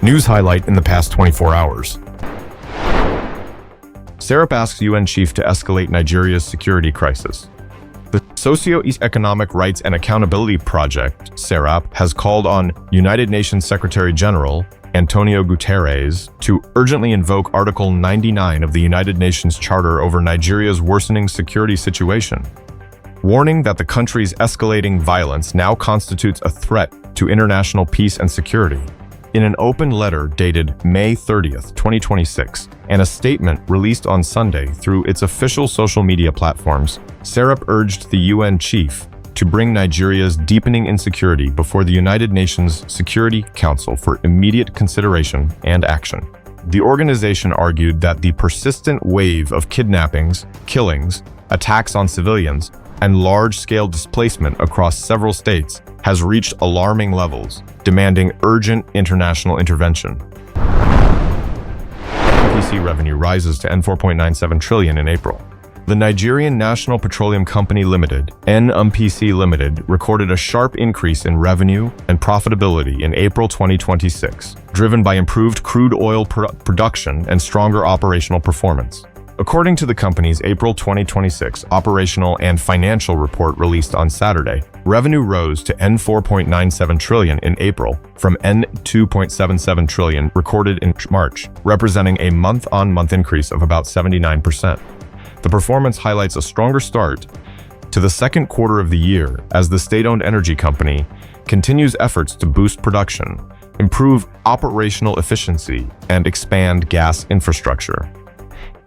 News highlight in the past 24 hours. Serap asks UN chief to escalate Nigeria's security crisis. The Socio-Economic Rights and Accountability Project, SERAP, has called on United Nations Secretary-General Antonio Guterres to urgently invoke Article 99 of the United Nations Charter over Nigeria's worsening security situation, warning that the country's escalating violence now constitutes a threat to international peace and security. In an open letter dated May 30th, 2026, and a statement released on Sunday through its official social media platforms, SERAP urged the UN chief to bring Nigeria's deepening insecurity before the United Nations Security Council for immediate consideration and action. The organization argued that the persistent wave of kidnappings, killings, attacks on civilians, and large-scale displacement across several states has reached alarming levels, demanding urgent international intervention. NNPC revenue rises to N4.97 trillion in April. The Nigerian National Petroleum Company Limited, NNPC Limited, recorded a sharp increase in revenue and profitability in April 2026, driven by improved crude oil production and stronger operational performance. According to the company's April 2026 operational and financial report released on Saturday, revenue rose to N4.97 trillion in April from N2.77 trillion recorded in March, representing a month-on-month increase of about 79%. The performance highlights a stronger start to the second quarter of the year as the state-owned energy company continues efforts to boost production, improve operational efficiency, and expand gas infrastructure.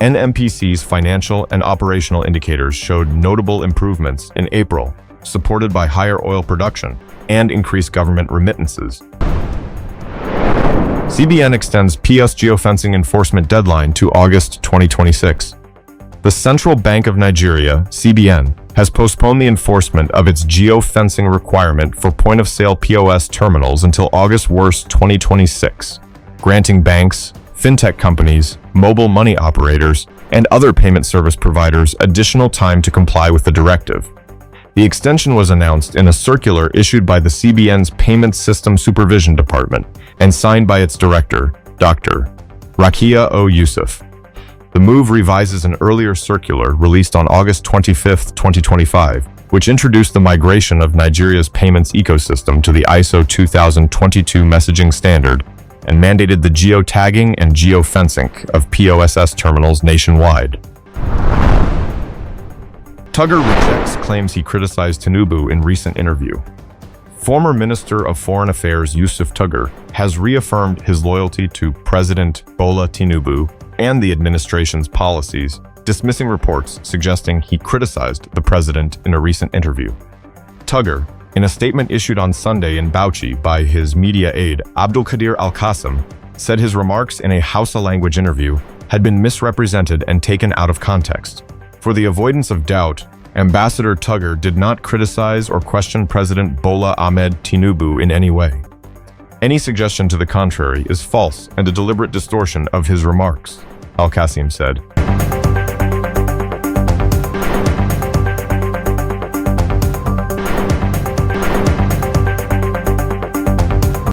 NNPC's financial and operational indicators showed notable improvements in April, supported by higher oil production and increased government remittances. CBN extends PS geofencing enforcement deadline to August 2026. The Central Bank of Nigeria, CBN, has postponed the enforcement of its geofencing requirement for point-of-sale POS terminals until August 1st, 2026, granting banks, fintech companies, mobile money operators, and other payment service providers additional time to comply with the directive. The extension was announced in a circular issued by the CBN's Payment System Supervision Department and signed by its director, Dr. Rakia O. Yusuf. The move revises an earlier circular released on August 25, 2025, which introduced the migration of Nigeria's payments ecosystem to the ISO 2022 messaging standard and mandated the geotagging and geofencing of POSS terminals nationwide. Tugger rejects claims he criticized Tinubu in recent interview. Former Minister of Foreign Affairs Yusuf Tugger has reaffirmed his loyalty to President Bola Tinubu and the administration's policies, dismissing reports suggesting he criticized the president in a recent interview. Tugger, in a statement issued on Sunday in Bauchi by his media aide Abdulkadir Al-Qasim, said his remarks in a Hausa language interview had been misrepresented and taken out of context. For the avoidance of doubt, Ambassador Tugger did not criticize or question President Bola Ahmed Tinubu in any way. Any suggestion to the contrary is false and a deliberate distortion of his remarks, Al-Qasim said.